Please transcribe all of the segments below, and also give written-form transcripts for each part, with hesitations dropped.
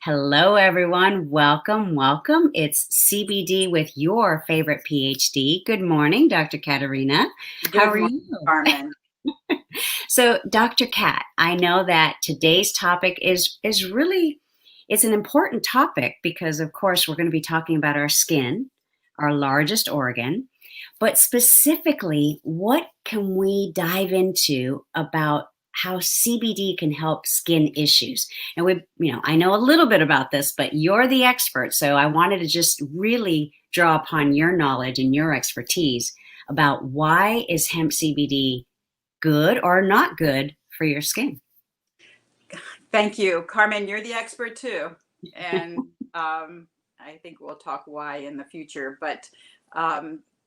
Hello, everyone. Welcome, welcome. It's CBD with your favorite PhD. Good morning, Dr. Katerina. How Good are morning, you? Carmen. So, Dr. Kat, I know that today's topic is really it's an important topic because, of course, we're going to be talking about our skin, our largest organ, but specifically, what can we dive into about how CBD can help skin issues? And I know a little bit about this, but you're the expert, so I wanted to just really draw upon your knowledge and your expertise about why is hemp CBD good or not good for your skin. Thank you, Carmen. You're the expert too, and I think we'll talk why in the future. But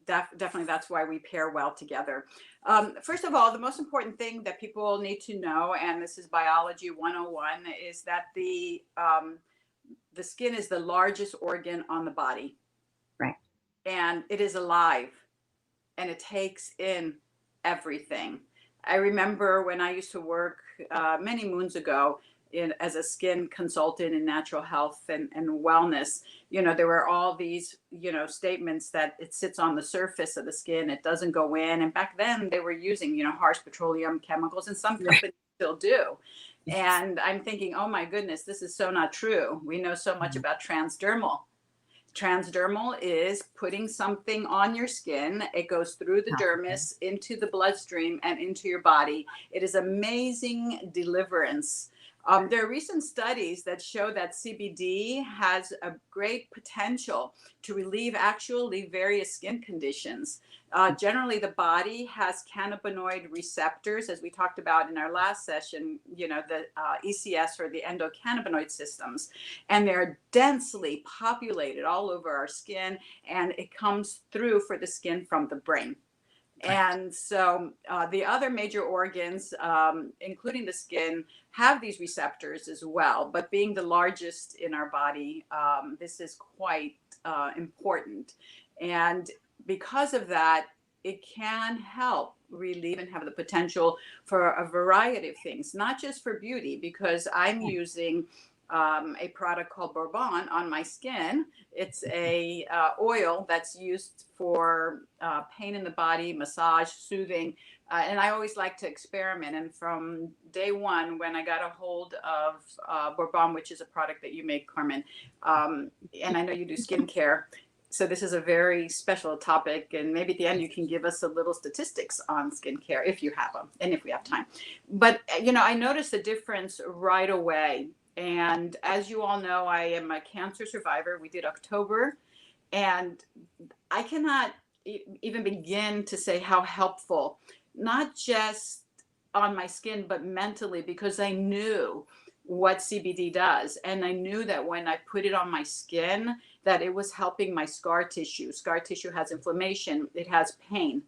definitely, that's why we pair well together. First of all, the most important thing that people need to know, and this is biology 101, is that the skin is the largest organ on the body, Right. and it is alive, and it takes in everything. I remember when I used to work many moons ago as a skin consultant in natural health and wellness. There were all these, statements that it sits on the surface of the skin, it doesn't go in. And back then they were using, harsh petroleum chemicals, and some Right. companies still do. And I'm thinking, oh my goodness, this is so not true. We know so much Mhm. about transdermal. Transdermal is putting something on your skin. It goes through the Topical. dermis into the bloodstream and into your body. It is amazing deliverance. There are recent studies that show that CBD has a great potential to relieve actually various skin conditions. Generally, the body has cannabinoid receptors, as we talked about in our last session, the ECS, or the endocannabinoid systems, and they're densely populated all over our skin, and it comes through for the skin from the brain. Right. And so the other major organs, including the skin, have these receptors as well. But being the largest in our body, this is quite important. And because of that, it can help relieve and have the potential for a variety of things, not just for beauty, because I'm using a product called Bourbon on my skin. It's a oil that's used for pain in the body, massage, soothing. And I always like to experiment. And from day one, when I got a hold of Bourbon, which is a product that you make, Carmen, and I know you do skincare, so this is a very special topic, and maybe at the end you can give us a little statistics on skincare if you have them, and if we have time. But I noticed a difference right away. And as you all know, I am a cancer survivor. We did October, and I cannot even begin to say how helpful, not just on my skin, but mentally, because I knew what CBD does. And I knew that when I put it on my skin, that it was helping my scar tissue. Scar tissue has inflammation, it has pain,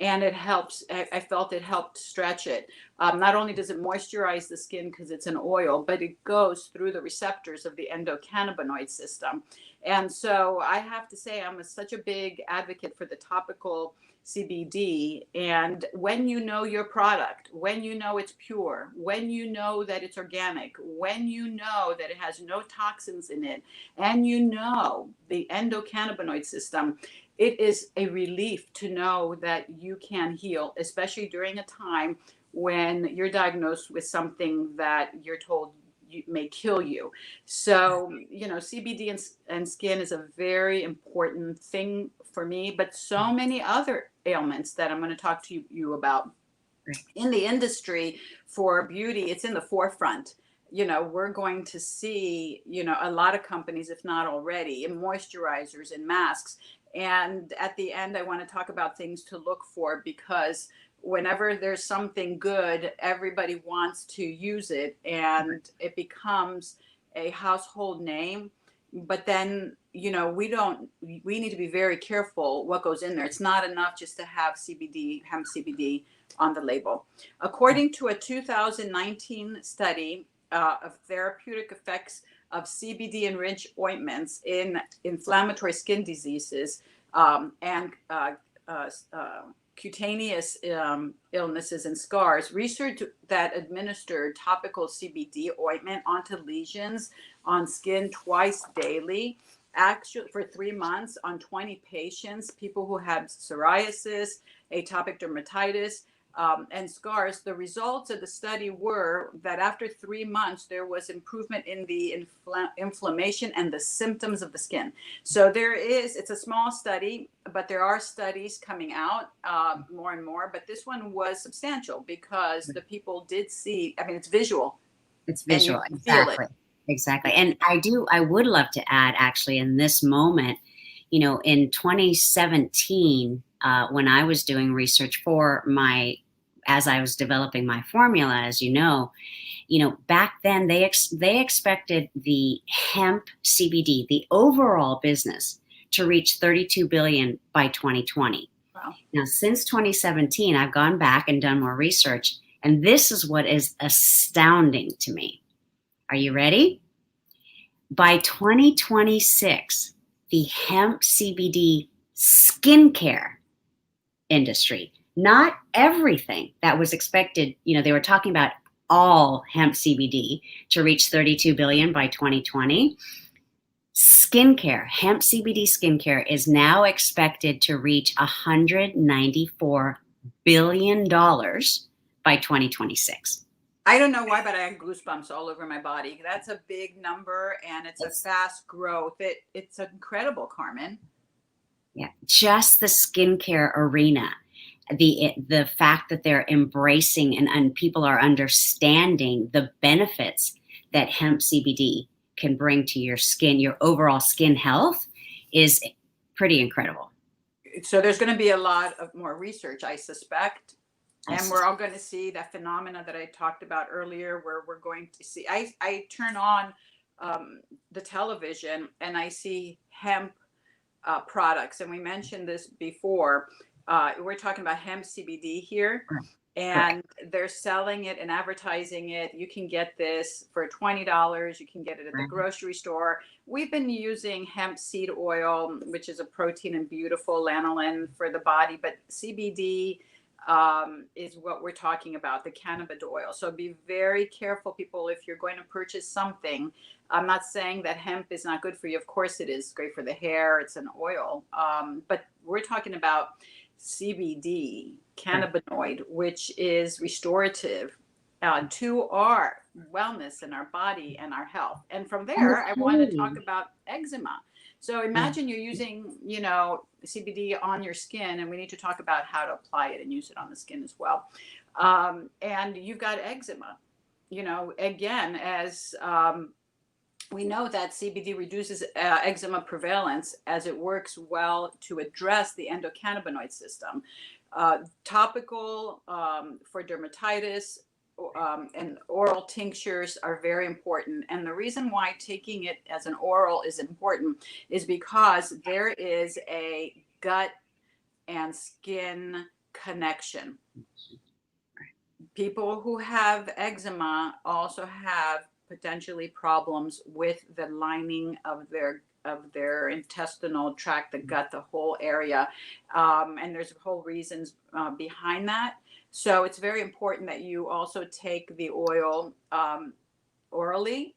and it helps. I felt it helped stretch it. Not only does it moisturize the skin because it's an oil, but it goes through the receptors of the endocannabinoid system. And so I have to say, such a big advocate for the topical CBD. And when you know your product, when you know it's pure, when you know that it's organic, when you know that it has no toxins in it, and you know the endocannabinoid system, it is a relief to know that you can heal, especially during a time when you're diagnosed with something that you're told may kill you. So, CBD and skin is a very important thing for me, but so many other ailments that I'm going to talk to you about. Right. In the industry for beauty, it's in the forefront. We're going to see, a lot of companies, if not already, in moisturizers and masks. And at the end, I want to talk about things to look for, because whenever there's something good, everybody wants to use it, and it becomes a household name. But then, we need to be very careful what goes in there. It's not enough just to have CBD, hemp CBD on the label. According to a 2019 study of therapeutic effects of CBD enriched ointments in inflammatory skin diseases, and cutaneous illnesses and scars, research that administered topical CBD ointment onto lesions on skin twice daily, actually for 3 months on 20 patients, people who had psoriasis, atopic dermatitis, and scars. The results of the study were that after 3 months, there was improvement in the inflammation and the symptoms of the skin. So it's a small study, but there are studies coming out more and more. But this one was substantial because the people did see, I mean, it's visual. It's And you visual. can feel it. Exactly. Exactly. And I would love to add actually in this moment, in 2017, when I was doing research as I was developing my formula, as back then they expected the hemp CBD, the overall business, to reach 32 billion by 2020. Wow. Now, since 2017, I've gone back and done more research, and this is what is astounding to me. Are you ready? By 2026, the hemp CBD skincare industry, not everything that was expected, they were talking about all hemp CBD to reach 32 billion by 2020. Skincare, hemp CBD skincare is now expected to reach $194 billion by 2026. I don't know why, but I have goosebumps all over my body. That's a big number, and it's a fast growth. It's incredible, Carmen. Yeah, just the skincare arena, the fact that they're embracing and people are understanding the benefits that hemp CBD can bring to your skin, your overall skin health, is pretty incredible. So there's going to be a lot of more research, I suspect. And we're all going to see that phenomena that I talked about earlier, where we're going to see, I turn on the television and I see hemp products. And we mentioned this before. We're talking about hemp CBD here. And they're selling it and advertising it. You can get this for $20. You can get it at the grocery store. We've been using hemp seed oil, which is a protein and beautiful lanolin for the body. But CBD is what we're talking about, the cannabis oil. So be very careful, people, if you're going to purchase something. I'm not saying that hemp is not good for you. Of course it is great for the hair. It's an oil. But we're talking about CBD, cannabinoid, which is restorative to our wellness and our body and our health. And from there, I want to talk about eczema. So imagine you're using, CBD on your skin, and we need to talk about how to apply it and use it on the skin as well. And you've got eczema, again, as we know that CBD reduces eczema prevalence as it works well to address the endocannabinoid system. Topical for dermatitis and oral tinctures are very important. And the reason why taking it as an oral is important is because there is a gut and skin connection. People who have eczema also have potentially problems with the lining of their intestinal tract, the gut, the whole area. And there's whole reasons behind that. So it's very important that you also take the oil orally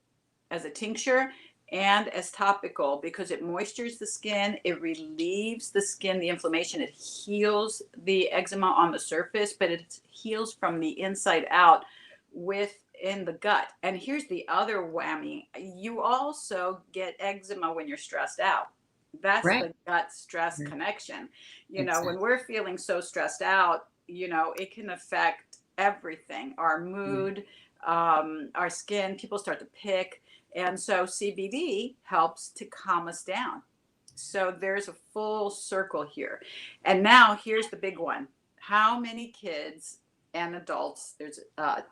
as a tincture and as topical, because it moistures the skin, it relieves the skin, the inflammation, it heals the eczema on the surface, but it heals from the inside out within the gut. And here's the other whammy. You also get eczema when you're stressed out. That's the gut stress connection. When we're feeling so stressed out, it can affect everything, our mood, our skin, people start to pick. And so CBD helps to calm us down. So there's a full circle here. And now here's the big one. How many kids and adults, there's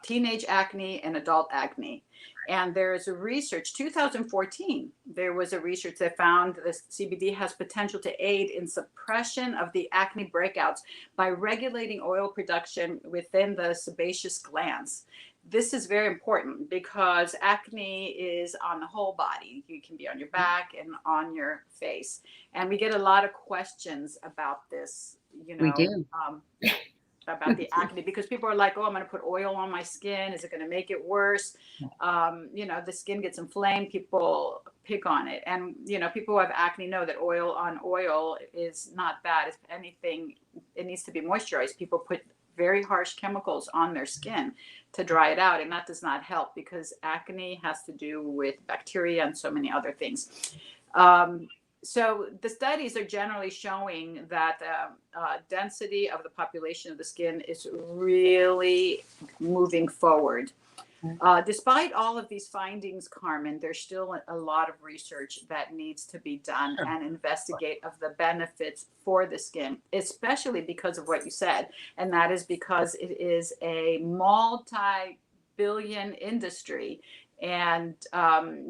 teenage acne and adult acne. And there's a research, 2014, there was a research that found this CBD has potential to aid in suppression of the acne breakouts by regulating oil production within the sebaceous glands. This is very important because acne is on the whole body. You can be on your back and on your face. And we get a lot of questions about this you We know, do. about the acne, because people are like, oh, I'm going to put oil on my skin. Is it going to make it worse? The skin gets inflamed. People pick on it. And, people who have acne know that oil on oil is not bad. If anything, it needs to be moisturized. People put very harsh chemicals on their skin to dry it out. And that does not help, because acne has to do with bacteria and so many other things. So the studies are generally showing that the density of the population of the skin is really moving forward. Despite all of these findings, Carmen, there's still a lot of research that needs to be done Sure. and investigate of the benefits for the skin, especially because of what you said. And that is because it is a multi-billion industry. And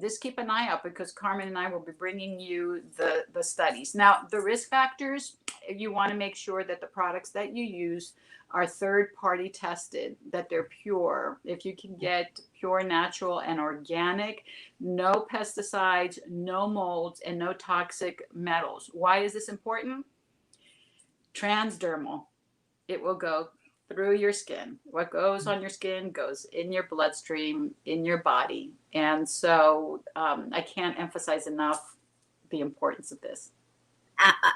just keep an eye out, because Carmen and I will be bringing you the studies. Now, the risk factors, you want to make sure that the products that you use are third party tested, that they're pure. If you can get pure, natural, and organic, no pesticides, no molds, and no toxic metals. Why is this important? Transdermal. It will go through your skin. What goes on your skin goes in your bloodstream, in your body. And so I can't emphasize enough the importance of this.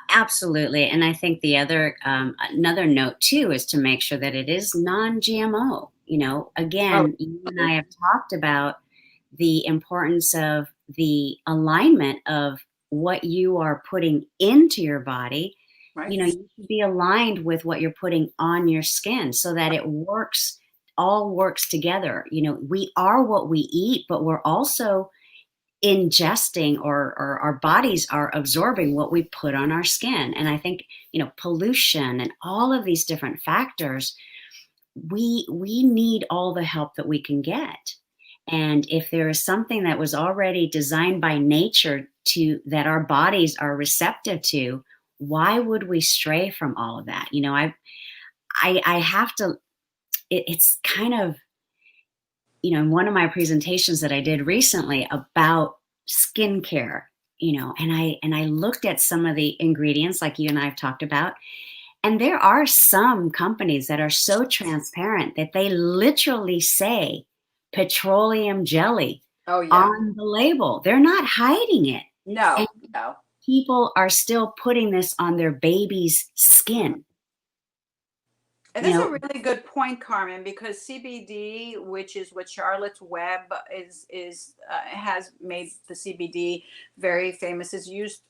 Absolutely. And I think the another note too is to make sure that it is non-GMO. Oh, Again, you and I have talked about the importance of the alignment of what you are putting into your body. right. You should be aligned with what you're putting on your skin so that it all works together. We are what we eat, but we're also ingesting, or our bodies are absorbing what we put on our skin. And I think, pollution and all of these different factors, we need all the help that we can get. And if there is something that was already designed by nature that our bodies are receptive to, why would we stray from all of that? I have to, it's kind of, in one of my presentations that I did recently about skincare, and I looked at some of the ingredients like you and I have talked about, and there are some companies that are so transparent that they literally say petroleum jelly Oh, yeah. on the label. They're not hiding it. No, And no. people are still putting this on their baby's skin. And You that's a know, really good point, Carmen, because CBD, which is what Charlotte's Web is has made the CBD very famous, is used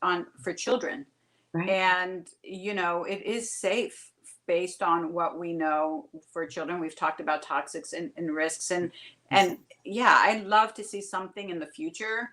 for children. right? And, it is safe based on what we know for children. We've talked about toxics and risks. And yeah, I'd love to see something in the future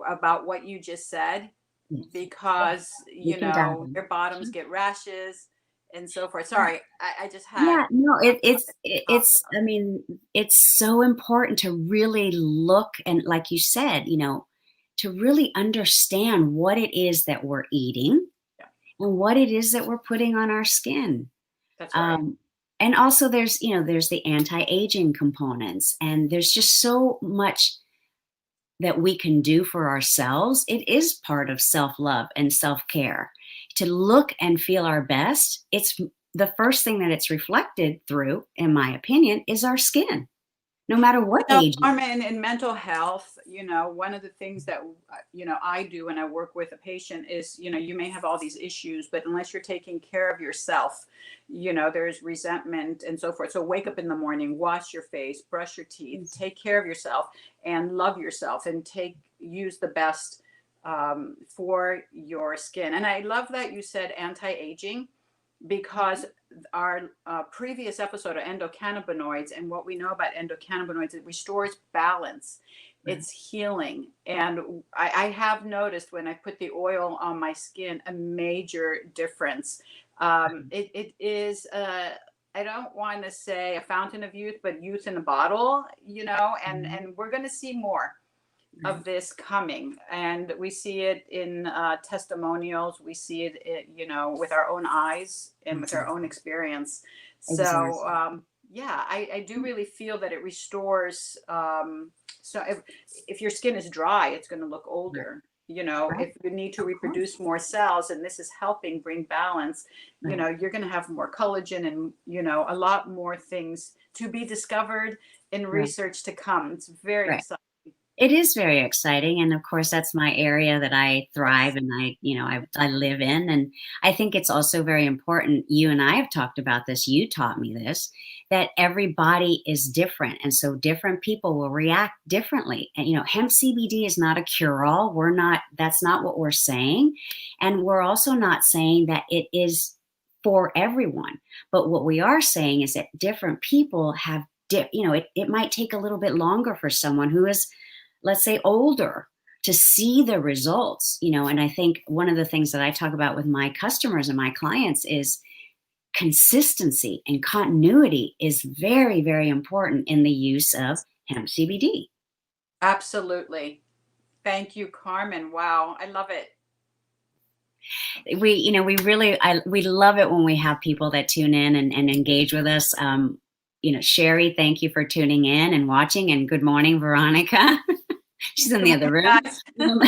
about what you just said, Yes. because, We can dive in. their bottoms get rashes and so forth. Sorry, I just had Yeah, no, thought I mean, it's so important to really look and, like you said, to really understand what it is that we're eating yeah, and what it is that we're putting on our skin. that's right. Um, and also there's the anti-aging components, and there's just so much that we can do for ourselves. It is part of self-love and self-care to look and feel our best. It's the first thing that it's reflected through, in my opinion, is our skin, no matter what age. Carmen, in mental health, one of the things that, I do when I work with a patient is, you may have all these issues, but unless you're taking care of yourself, there's resentment and so forth. So wake up in the morning, wash your face, brush your teeth, take care of yourself, and love yourself, and use the best for your skin. And I love that you said anti-aging, because our previous episode of endocannabinoids, and what we know about endocannabinoids, it restores balance, it's healing. And I have noticed when I put the oil on my skin a major difference. It is I don't want to say a fountain of youth, but youth in a bottle, and we're going to see more of this coming, and we see it in testimonials. We see it, with our own eyes and with our own experience. Exactly. So yeah, I do really feel that it restores. So if your skin is dry, it's going to look older. Right. if you need to Of course. reproduce more cells and this is helping bring balance, Right. you're going to have more collagen and, a lot more things to be discovered in Right. research to come. It's very Right. exciting. It is very exciting, and of course, that's my area that I thrive and I live in, and I think it's also very important. You and I have talked about this. You taught me this, that every body is different, and so different people will react differently. And hemp CBD is not a cure-all. We're not. That's not what we're saying, and we're also not saying that it is for everyone. But what we are saying is that different people have. It might take a little bit longer for someone who is, let's say, older, to see the results. And I think one of the things that I talk about with my customers and my clients is consistency and continuity is very, very important in the use of hemp CBD. Absolutely. Thank you, Carmen. Wow, I love it. We love it when we have people that tune in and engage with us. Sherry, thank you for tuning in and watching, and good morning, Veronica. She's in Good the other morning, room.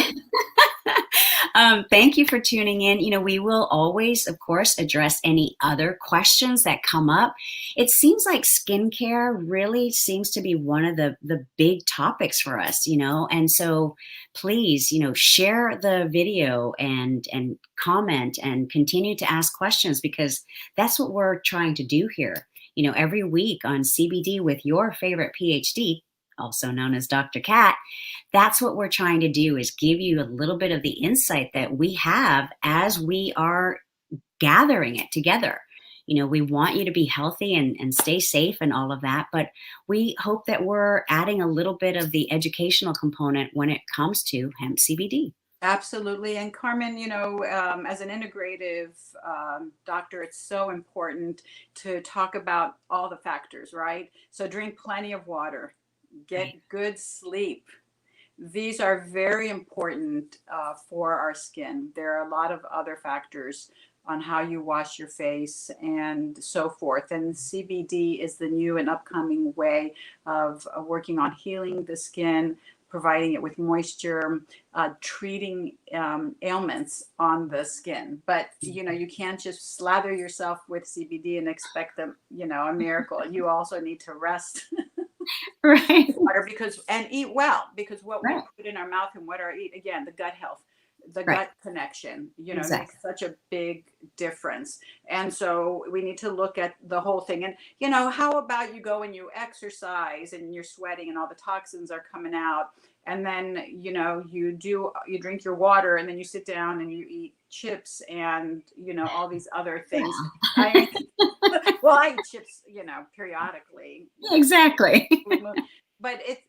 guys. Thank you for tuning in. We will always, of course, address any other questions that come up. It seems like skincare really seems to be one of the big topics for us, and so please, share the video and comment and continue to ask questions, because that's what we're trying to do here. Every week on CBD with your favorite PhD, also known as Dr. Kat, that's what we're trying to do, is give you a little bit of the insight that we have as we are gathering it together. We want you to be healthy and stay safe and all of that, but we hope that we're adding a little bit of the educational component when it comes to hemp CBD. Absolutely. And Carmen, as an integrative doctor, it's so important to talk about all the factors, right? So drink plenty of water, get Right. good sleep. These are very important for our skin. There are a lot of other factors on how you wash your face and so forth. And CBD is the new and upcoming way of working on healing the skin, providing it with moisture, treating ailments on the skin. But you can't just slather yourself with CBD and expect a miracle. You also need to rest. Right. Water, and eat well, because what we Right. put in our mouth and what our eat, again, the gut health, the Right. gut connection, Exactly. makes such a big difference. And so we need to look at the whole thing. And how about you go and you exercise and you're sweating and all the toxins are coming out, and then you drink your water, and then you sit down and you eat chips and all these other things. I mean, well, I eat chips, periodically. Exactly. But it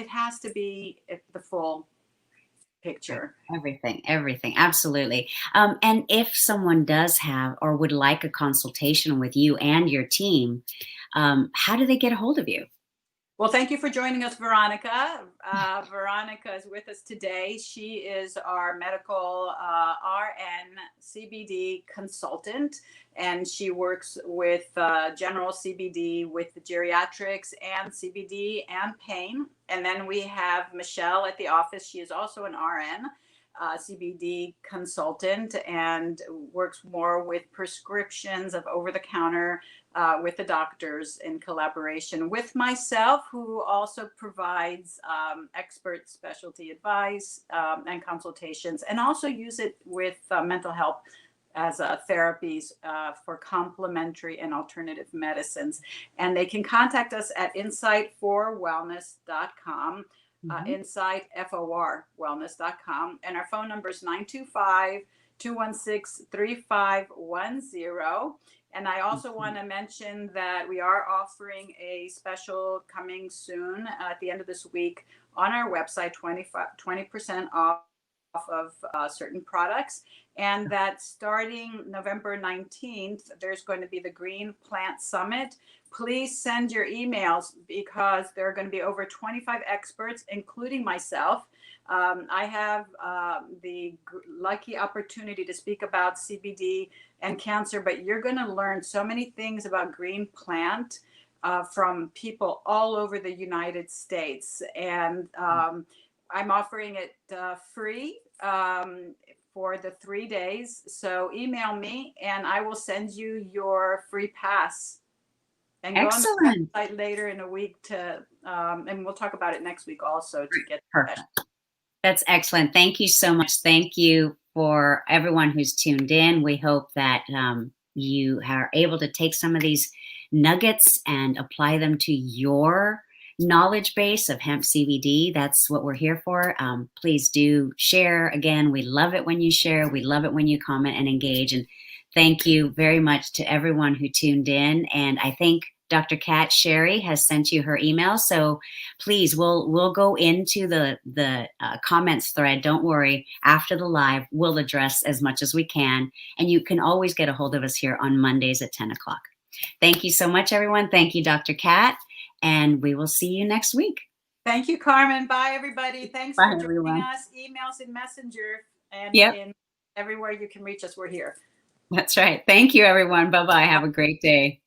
has to be the full Right. picture. Everything. Absolutely. And if someone does have or would like a consultation with you and your team, how do they get a hold of you? Well, thank you for joining us, Veronica. Veronica is with us today. She is our medical RN CBD consultant, and she works with general CBD, with the geriatrics and CBD and pain. And then we have Michelle at the office. She is also an RN. CBD consultant, and works more with prescriptions of over the counter with the doctors, in collaboration with myself, who also provides expert specialty advice and consultations, and also use it with mental health as therapies for complementary and alternative medicines. And they can contact us at insightforwellness.com, Mhm. insightforwellness.com. And our phone number is 925-216-3510. And I also want to mention that we are offering a special coming soon at the end of this week on our website, 20% off of certain products. And that starting November 19th, there's going to be the Green Plant Summit. Please send your emails, because there are going to be over 25 experts, including myself. I have the lucky opportunity to speak about CBD and cancer, but you're going to learn so many things about green plant from people all over the United States. And I'm offering it free for the 3 days. So email me and I will send you your free pass. And go on the Excellent. website later in a week to, and we'll talk about it next week also to get that. Perfect. That's excellent. Thank you so much. Thank you for everyone who's tuned in. We hope that you are able to take some of these nuggets and apply them to your knowledge base of hemp CBD. That's what we're here for. Please do share. Again, we love it when you share. We love it when you comment and engage. And thank you very much to everyone who tuned in. And I think Dr. Kat Sherry has sent you her email. So please, we'll go into the comments thread. Don't worry. After the live, we'll address as much as we can. And you can always get a hold of us here on Mondays at 10 o'clock. Thank you so much, everyone. Thank you, Dr. Kat. And we will see you next week. Thank you, Carmen. Bye, everybody. Thanks Bye, for joining everyone. us. Emails and Messenger and Yep. in everywhere you can reach us, we're here. That's right. Thank you, everyone. Bye-bye. Have a great day.